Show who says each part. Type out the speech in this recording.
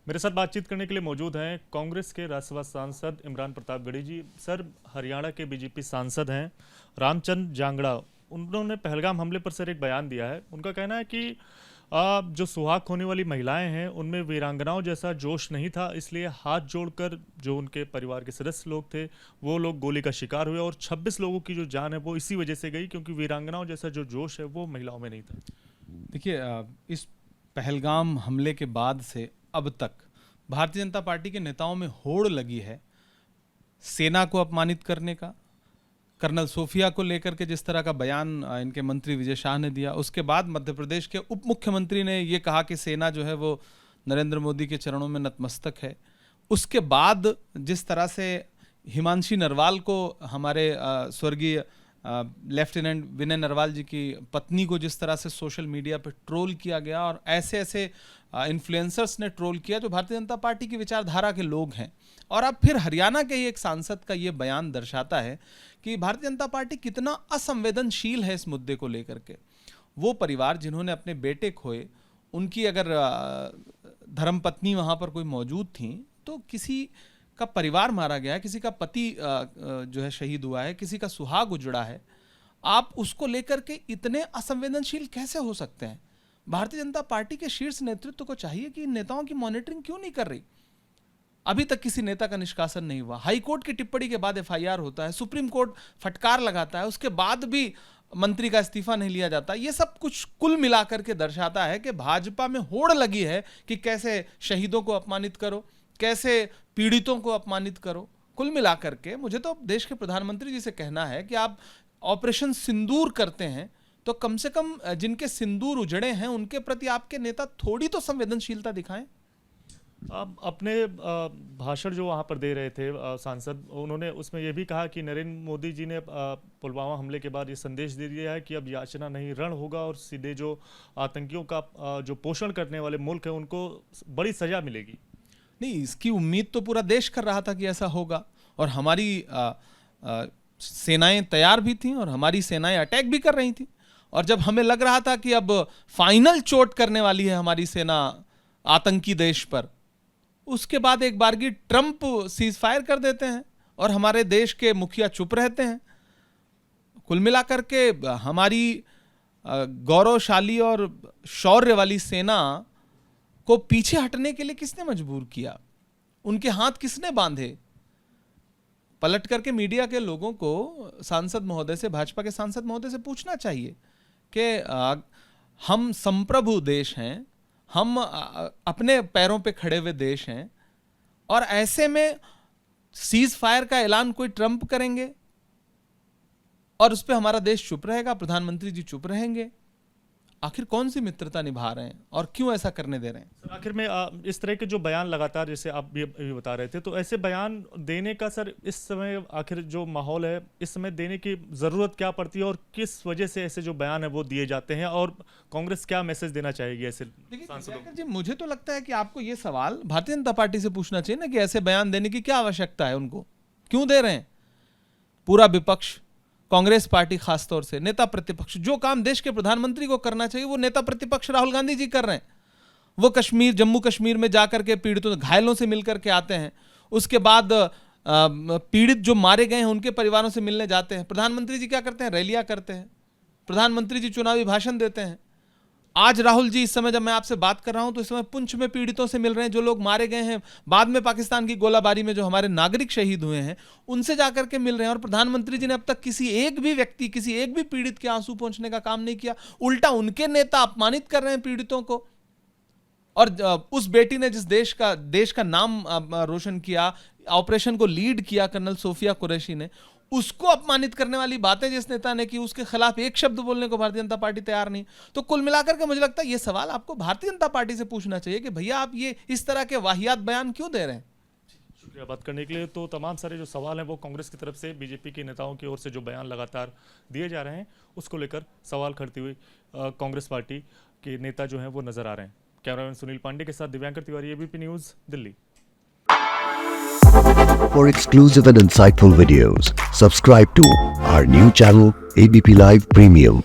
Speaker 1: मेरे साथ बातचीत करने के लिए मौजूद हैं कांग्रेस के राज्यसभा सांसद इमरान प्रतापगढ़ी जी। सर, हरियाणा के बीजेपी सांसद हैं रामचंद्र जांगड़ा, उन्होंने पहलगाम हमले पर सर एक बयान दिया है। उनका कहना है कि जो सुहाग होने वाली महिलाएं हैं उनमें वीरांगनाओं जैसा जोश नहीं था, इसलिए हाथ जोड़कर जो उनके परिवार के सदस्य लोग थे वो लोग गोली का शिकार हुए और 26 लोगों की जो जान है वो इसी वजह से गई क्योंकि वीरांगनाओं जैसा जो जोश है वो महिलाओं में नहीं था।
Speaker 2: देखिए, इस पहलगाम हमले के बाद से अब तक भारतीय जनता पार्टी के नेताओं में होड़ लगी है सेना को अपमानित करने का। कर्नल सोफिया को लेकर के जिस तरह का बयान इनके मंत्री विजय शाह ने दिया, उसके बाद मध्य प्रदेश के उप मुख्यमंत्री ने ये कहा कि सेना जो है वो नरेंद्र मोदी के चरणों में नतमस्तक है। उसके बाद जिस तरह से हिमांशी नरवाल को, हमारे स्वर्गीय लेफ्टिनेंट विनय नरवाल जी की पत्नी को जिस तरह से सोशल मीडिया पर ट्रोल किया गया और ऐसे ऐसे इन्फ्लुएंसर्स ने ट्रोल किया जो भारतीय जनता पार्टी की विचारधारा के लोग हैं, और अब फिर हरियाणा के ही एक सांसद का ये बयान दर्शाता है कि भारतीय जनता पार्टी कितना असंवेदनशील है इस मुद्दे को लेकर के। वो परिवार जिन्होंने अपने बेटे खोए, उनकी अगर धर्मपत्नी वहाँ पर कोई मौजूद थी, तो किसी का परिवार मारा गया है, किसी का पति जो है शहीद हुआ है, किसी का सुहाग उजड़ा है, आप उसको लेकर के इतने असंवेदनशील कैसे हो सकते हैं? भारतीय जनता पार्टी के शीर्ष नेतृत्व को चाहिए कि इन नेताओं की मॉनिटरिंग क्यों नहीं कर रही। अभी तक किसी नेता का निष्कासन नहीं हुआ। हाई कोर्ट की टिप्पणी के बाद एफआईआर होता है, सुप्रीम कोर्ट फटकार लगाता है, उसके बाद भी मंत्री का इस्तीफा नहीं लिया जाता। ये सब कुछ कुल मिलाकर के दर्शाता है कि भाजपा में होड़ लगी है कि कैसे शहीदों को अपमानित करो, कैसे पीड़ितों को अपमानित करो। कुल मिलाकर के मुझे तो देश के प्रधानमंत्री जी से कहना है कि आप ऑपरेशन सिंदूर करते हैं तो कम से कम जिनके सिंदूर उजड़े हैं उनके प्रति आपके नेता थोड़ी तो संवेदनशीलता दिखाएं।
Speaker 1: आप अपने भाषण जो वहाँ पर दे रहे थे सांसद, उन्होंने उसमें यह भी कहा कि नरेंद्र मोदी जी ने पुलवामा हमले के बाद ये संदेश दे दिया है कि अब याचना नहीं रण होगा और सीधे जो आतंकियों का जो पोषण करने वाले मुल्क हैं उनको बड़ी सजा मिलेगी।
Speaker 2: नहीं, इसकी उम्मीद तो पूरा देश कर रहा था कि ऐसा होगा, और हमारी सेनाएं तैयार भी थीं और हमारी सेनाएं अटैक भी कर रही थीं। और जब हमें लग रहा था कि अब फाइनल चोट करने वाली है हमारी सेना आतंकी देश पर, उसके बाद एक बारगी ट्रंप सीज फायर कर देते हैं और हमारे देश के मुखिया चुप रहते हैं। कुल मिलाकर के हमारी गौरवशाली और शौर्य वाली सेना को पीछे हटने के लिए किसने मजबूर किया? उनके हाथ किसने बांधे? पलट करके मीडिया के लोगों को सांसद महोदय से, भाजपा के सांसद महोदय से पूछना चाहिए कि हम संप्रभु देश हैं, हम अपने पैरों पे खड़े हुए देश हैं, और ऐसे में सीज फायर का ऐलान कोई ट्रंप करेंगे और उस पर हमारा देश चुप रहेगा, प्रधानमंत्री जी चुप रहेंगे? आखिर कौन सी मित्रता निभा रहे हैं और क्यों ऐसा करने दे रहे हैं?
Speaker 1: सर, आखिर में इस तरह के जो बयान लगातार, जैसे आप भी बता रहे थे, तो ऐसे बयान देने का सर इस समय आखिर जो माहौल है इस समय देने की ज़रूरत क्या पड़ती है और किस वजह से ऐसे जो बयान है वो दिए जाते हैं, और कांग्रेस क्या मैसेज देना चाहेगी ऐसे सांसदों
Speaker 2: जी? मुझे तो लगता है कि आपको ये सवाल भारतीय जनता पार्टी से पूछना चाहिए ना कि ऐसे बयान देने की क्या आवश्यकता है, उनको क्यों दे रहे हैं? पूरा विपक्ष, कांग्रेस पार्टी खासतौर से, नेता प्रतिपक्ष, जो काम देश के प्रधानमंत्री को करना चाहिए वो नेता प्रतिपक्ष राहुल गांधी जी कर रहे हैं। वो जम्मू कश्मीर में जाकर के पीड़ितों, घायलों से मिलकर के आते हैं, उसके बाद पीड़ित जो मारे गए हैं उनके परिवारों से मिलने जाते हैं। प्रधानमंत्री जी क्या करते हैं? रैलियां करते हैं। प्रधानमंत्री जी चुनावी भाषण देते हैं। आज राहुल जी, इस समय जब मैं आपसे बात कर रहा हूं तो इस समय पुंछ में पीड़ितों से मिल रहे हैं, जो लोग मारे गए हैं, बाद में पाकिस्तान की गोलाबारी में जो हमारे नागरिक शहीद हुए हैं, उनसे जाकर के मिल रहे हैं। और प्रधानमंत्री जी ने अब तक किसी एक भी व्यक्ति, किसी एक भी पीड़ित के आंसू पहुंचने का काम नहीं किया। उल्टा उनके नेता अपमानित कर रहे हैं पीड़ितों को। और उस बेटी ने जिस देश का नाम रोशन किया, ऑपरेशन को लीड किया कर्नल सोफिया कुरैशी ने, उसको अपमानित करने वाली बातें जिस नेता ने की, उसके खिलाफ एक शब्द बोलने को भारतीय जनता पार्टी तैयार नहीं। तो कुल मिलाकर के मुझे लगता है ये सवाल आपको भारतीय जनता पार्टी से पूछना चाहिए कि भैया आप ये इस तरह के वाहियात बयान क्यों दे रहे हैं?
Speaker 1: शुक्रिया बात करने के लिए। तो तमाम सारे जो सवाल हैं वो कांग्रेस की तरफ से बीजेपी के नेताओं की ओर से जो बयान लगातार दिए जा रहे हैं उसको लेकर सवाल करती हुई कांग्रेस पार्टी के नेता जो हैं वो नजर आ रहे हैं। कैमरामैन सुनील पांडे के साथ Divyankar Tiwari, ABP news, Delhi.
Speaker 3: For exclusive and insightful videos, subscribe to our new channel ABP Live Premium.